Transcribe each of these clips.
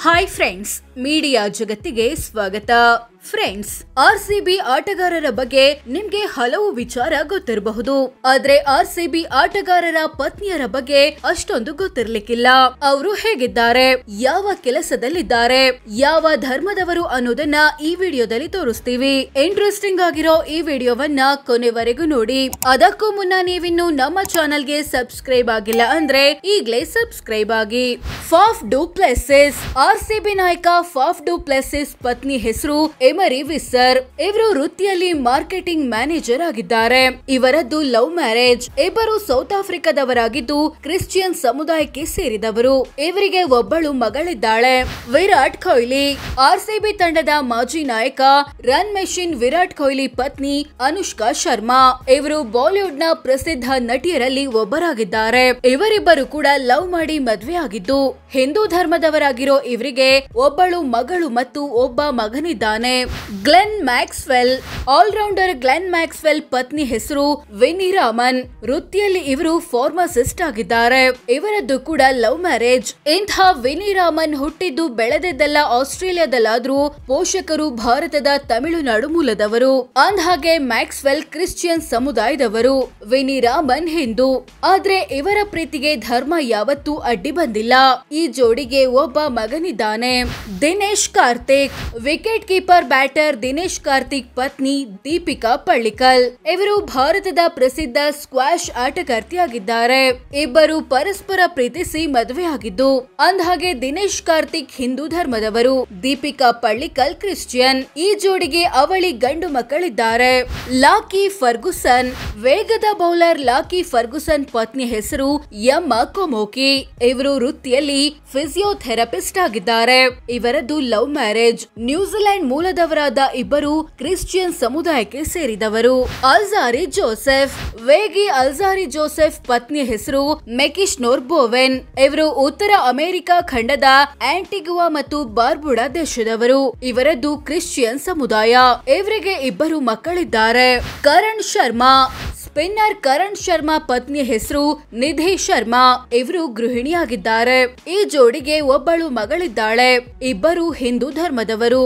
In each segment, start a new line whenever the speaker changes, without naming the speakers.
Hi friends, media ಜಗತ್ತಿಗೆ ಸ್ವಾಗತ. Friends, RCB ಆಟಗಾರರ ಬಗ್ಗೆ ನಿಮ್ಗೆ ಹಲವು ವಿಚಾರ ಗೊತ್ತಿರಬಹುದು. ಆದ್ರೆ ಆರ್ಸಿಬಿ ಆಟಗಾರರ ಪತ್ನಿಯರ ಬಗ್ಗೆ ಅಷ್ಟೊಂದು ಗೊತ್ತಿರ್ಲಿಕ್ಕಿಲ್ಲ. ಅವರು ಹೇಗಿದ್ದಾರೆ, ಯಾವ ಕೆಲಸದಲ್ಲಿದ್ದಾರೆ, ಯಾವ ಧರ್ಮದವರು ಅನ್ನೋದನ್ನ ಈ ವಿಡಿಯೋದಲ್ಲಿ ತೋರಿಸ್ತೀವಿ. ಇಂಟ್ರೆಸ್ಟಿಂಗ್ ಆಗಿರೋ ಈ ವಿಡಿಯೋವನ್ನ ಕೊನೆವರೆಗೂ ನೋಡಿ. ಅದಕ್ಕೂ ಮುನ್ನ ನೀವಿನ್ನು ನಮ್ಮ ಚಾನೆಲ್ಗೆ ಸಬ್ಸ್ಕ್ರೈಬ್ ಆಗಿಲ್ಲ ಅಂದ್ರೆ ಈಗಲೇ ಸಬ್ಸ್ಕ್ರೈಬ್ ಆಗಿ. Faf du Plessis. ಆರ್ಸಿಬಿ ನಾಯಕ ಫಾಫ್ ಡು ಪ್ಲೆಸಿಸ್ ಪತ್ನಿ ಹೆಸರು ಎಮರಿ ವಿಸ್ಸರ್. ಇವರು ವೃತ್ತಿಯಲ್ಲಿ ಮಾರ್ಕೆಟಿಂಗ್ ಮ್ಯಾನೇಜರ್ ಆಗಿದ್ದಾರೆ. ಇವರದ್ದು ಲವ್ ಮ್ಯಾರೇಜ್. ಇಬ್ಬರು ಸೌತ್ ಆಫ್ರಿಕಾದವರಾಗಿದ್ದು ಕ್ರಿಶ್ಚಿಯನ್ ಸಮುದಾಯಕ್ಕೆ ಸೇರಿದವರು. ಇವರಿಗೆ ಒಬ್ಬಳು ಮಗಳಿದ್ದಾಳೆ, ವಿರಾಟ್ ಕೊಹ್ಲಿ. ಆರ್ಸಿಬಿ ತಂಡದ ಮಾಜಿ ನಾಯಕ ರನ್ ಮೆಷಿನ್ ವಿರಾಟ್ ಕೊಹ್ಲಿ ಪತ್ನಿ ಅನುಷ್ಕಾ ಶರ್ಮಾ. ಇವರು ಬಾಲಿವುಡ್ ನ ಪ್ರಸಿದ್ಧ ನಟಿಯರಲ್ಲಿ ಒಬ್ಬರಾಗಿದ್ದಾರೆ. ಇವರಿಬ್ಬರು ಕೂಡ ಲವ್ ಮಾಡಿ ಮದ್ವೆ ಆಗಿದ್ದು ಹಿಂದೂ ಧರ್ಮದವರಾಗಿರೋ ಇವರಿಗೆ ಒಬ್ಬಳು ಮಗಳು ಮತ್ತು ಒಬ್ಬ ಮಗನಿದ್ದಾನೆ. Glenn Maxwell. All rounder Glenn Maxwell ಪತ್ನಿ ಹೆಸರು ವಿನಿ ರಾಮನ್. ವೃತ್ತಿಯಲ್ಲಿ ಇವರು ಫಾರ್ಮಸಿಸ್ಟ್ ಆಗಿದ್ದಾರೆ. ಇವರದ್ದು ಕೂಡ ಲವ್ ಮ್ಯಾರೇಜ್. ಇಂಥ ವಿನಿ ರಾಮನ್ ಹುಟ್ಟಿದ್ದು ಬೆಳೆದಿದ್ದೆಲ್ಲ ಆಸ್ಟ್ರೇಲಿಯಾದಲ್ಲಾದ್ರೂ ಪೋಷಕರು ಭಾರತದ ತಮಿಳುನಾಡು ಮೂಲದವರು. ಅಂದ್ಹಾಗೆ ಮ್ಯಾಕ್ಸ್ವೆಲ್ ಕ್ರಿಶ್ಚಿಯನ್ ಸಮುದಾಯದವರು. ವಿನಿ ರಾಮನ್ ಹಿಂದೂ. ಆದ್ರೆ ಇವರ ಪ್ರೀತಿಗೆ ಧರ್ಮ ಯಾವತ್ತೂ ಅಡ್ಡಿ ಬಂದಿಲ್ಲ. ಈ ಜೋಡಿಗೆ ಒಬ್ಬ ಮಗನಿದ್ದಾನೆ, Dinesh Karthik. Wicket keeper batter Dinesh Karthik ಪತ್ನಿ ದೀಪಿಕಾ ಪಳ್ಳಿಕಲ್. ಇವರು ಭಾರತದ ಪ್ರಸಿದ್ಧ ಸ್ಕ್ವಾಷ್ ಆಟಗಾರ್ತಿಯಾಗಿದ್ದಾರೆ. ಇಬ್ಬರು ಪರಸ್ಪರ ಪ್ರೀತಿಸಿ ಮದುವೆಯಾಗಿದ್ದು. ಅಂದ್ಹಾಗೆ ದಿನೇಶ್ ಕಾರ್ತಿಕ್ ಹಿಂದೂ ಧರ್ಮದವರು, ದೀಪಿಕಾ ಪಳ್ಳಿಕಲ್ ಕ್ರಿಶ್ಚಿಯನ್. ಈ ಜೋಡಿಗೆ ಅವಳಿ ಗಂಡು ಮಕ್ಕಳಿದ್ದಾರೆ. ಲಾಕಿ ಫರ್ಗುಸನ್. ವೇಗದ ಬೌಲರ್ ಲಾಕಿ ಫರ್ಗುಸನ್ ಪತ್ನಿ ಹೆಸರು ಯಮ್ಮ ಕೊಮೋಕಿ. ಇವರು ವೃತ್ತಿಯಲ್ಲಿ ಫಿಸಿಯೋಥೆರಪಿಸ್ಟ್ ಆಗಿದ್ದಾರೆ. ಇವರದ್ದು ಲವ್ ಮ್ಯಾರೇಜ್. ನ್ಯೂಜಿಲೆಂಡ್ ಮೂಲದವರಾದ ಇಬ್ಬರು ಕ್ರಿಶ್ಚಿಯನ್ ಸಮುದಾಯಕ್ಕೆ ಸೇರಿದವರು. Alzarri Joseph. ವೇಗಿ ಅಲ್ಜಾರಿ ಜೋಸೆಫ್ ಪತ್ನಿ ಹೆಸರು ಮೆಕಿಶ್ನೋರ್ ಬೋವೆನ್. ಇವರು ಉತ್ತರ ಅಮೆರಿಕ ಖಂಡದ ಆಂಟಿಗುವಾ ಮತ್ತು ಬಾರ್ಬುಡಾ ದೇಶದವರು. ಇವರದ್ದು ಕ್ರಿಶ್ಚಿಯನ್ ಸಮುದಾಯ. ಇವರಿಗೆ ಇಬ್ಬರು ಮಕ್ಕಳಿದ್ದಾರೆ. ಕರಣ್ ಶರ್ಮಾ. ಸ್ಪಿನ್ನರ್ ಕರಣ್ ಶರ್ಮಾ ಪತ್ನಿ ಹೆಸರು ನಿಧಿ ಶರ್ಮಾ. ಇವರು ಗೃಹಿಣಿಯಾಗಿದ್ದಾರೆ. ಈ ಜೋಡಿಗೆ ಒಬ್ಬಳು ಮಗಳಿದ್ದಾಳೆ. ಇಬ್ಬರು ಹಿಂದೂ ಧರ್ಮದವರು.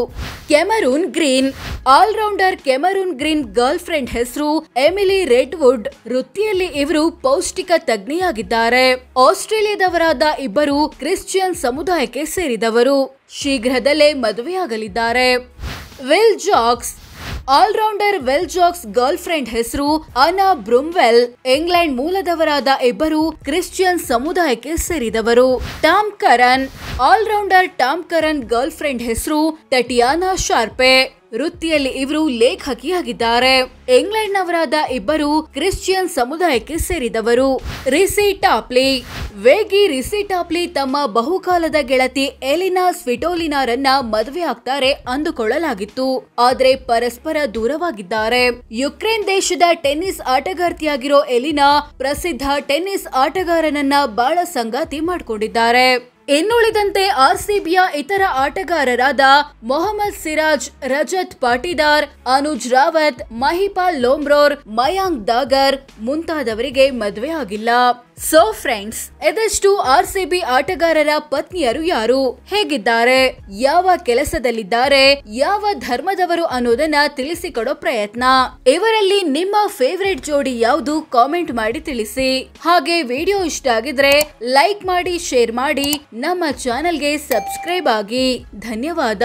Cameron Green. All rounder Cameron Green girl friend ಹೆಸರು ಎಮಿಲಿ ರೆಡ್ವುಡ್. ವೃತ್ತಿಯಲ್ಲಿ ಇವರು ಪೌಷ್ಟಿಕ ತಜ್ಞೆಯಾಗಿದ್ದಾರೆ. ಆಸ್ಟ್ರೇಲಿಯಾದವರಾದ ಇಬ್ಬರು ಕ್ರಿಶ್ಚಿಯನ್ ಸಮುದಾಯಕ್ಕೆ ಸೇರಿದವರು. ಶೀಘ್ರದಲ್ಲೇ ಮದುವೆಯಾಗಲಿದ್ದಾರೆ. Will Jacks. All rounder Will Jacks girl friend ಹೆಸರು ಅನಾ ಬ್ರೂಮ್ವೆಲ್. ಇಂಗ್ಲೆಂಡ್ ಮೂಲದವರಾದ ಇಬ್ಬರು ಕ್ರಿಶ್ಚಿಯನ್ ಸಮುದಾಯಕ್ಕೆ ಸೇರಿದವರು. Tom Curran. All rounder Tom Curran girl friend ಹೆಸರು ಟಟಿಯಾನಾ ಶಾರ್ಪೆ. ವೃತ್ತಿಯಲ್ಲಿ ಇವರು ಲೇಖಕಿಯಾಗಿದ್ದಾರೆ. ಇಂಗ್ಲೆಂಡ್ ನವರಾದ ಇಬ್ಬರು ಕ್ರಿಶ್ಚಿಯನ್ ಸಮುದಾಯಕ್ಕೆ ಸೇರಿದವರು. ರಿಸಿ ಟಾಪ್ಲಿ. ವೇಗಿ ರಿಸಿ ಟಾಪ್ಲಿ ತಮ್ಮ ಬಹುಕಾಲದ ಗೆಳತಿ ಎಲಿನಾ ಸ್ವಿಟೋಲಿನಾರನ್ನ ಮದುವೆ ಆಗ್ತಾರೆ ಅಂದುಕೊಳ್ಳಲಾಗಿತ್ತು. ಆದ್ರೆ ಪರಸ್ಪರ ದೂರವಾಗಿದ್ದಾರೆ. ಯುಕ್ರೇನ್ ದೇಶದ ಟೆನ್ನಿಸ್ ಆಟಗಾರ್ತಿಯಾಗಿರೋ ಎಲಿನಾ ಪ್ರಸಿದ್ಧ ಟೆನ್ನಿಸ್ ಆಟಗಾರನನ್ನ ಬಾಳ ಸಂಗಾತಿ ಮಾಡ್ಕೊಂಡಿದ್ದಾರೆ. ಇನ್ನುಳಿದಂತೆ ಆರ್ಸಿಬಿಯ ಇತರ ಆಟಗಾರರಾದ ಮೊಹಮ್ಮದ್ ಸಿರಾಜ್, ರಜತ್ ಪಾಟಿದಾರ್, ಅನುಜ್ ರಾವತ್, ಮಹಿಪಾಲ್ ಲೋಮ್ರೋರ್, ಮಯಾಂಕ್ ದಾಗರ್ ಮುಂತಾದವರಿಗೆ ಮದುವೆ ಆಗಿಲ್ಲ. ಸೊ ಫ್ರೆಂಡ್ಸ್, ಇದಷ್ಟು ಆರ್ಸಿಬಿ ಆಟಗಾರರ ಪತ್ನಿಯರು ಯಾರು, ಹೇಗಿದ್ದಾರೆ, ಯಾವ ಕೆಲಸದಲ್ಲಿದ್ದಾರೆ, ಯಾವ ಧರ್ಮದವರು ಅನ್ನೋದನ್ನ ತಿಳಿಸಿಕೊಡೋ ಪ್ರಯತ್ನ. ಇವರಲ್ಲಿ ನಿಮ್ಮ ಫೇವರೇಟ್ ಜೋಡಿ ಯಾವುದು ಕಾಮೆಂಟ್ ಮಾಡಿ ತಿಳಿಸಿ. ಹಾಗೆ ವಿಡಿಯೋ ಇಷ್ಟ ಆಗಿದ್ರೆ ಲೈಕ್ ಮಾಡಿ, ಶೇರ್ ಮಾಡಿ, ನಮ್ಮ ಚಾನೆಲ್ಗೆ ಸಬ್ಸ್ಕ್ರೈಬ್ ಆಗಿ. ಧನ್ಯವಾದ.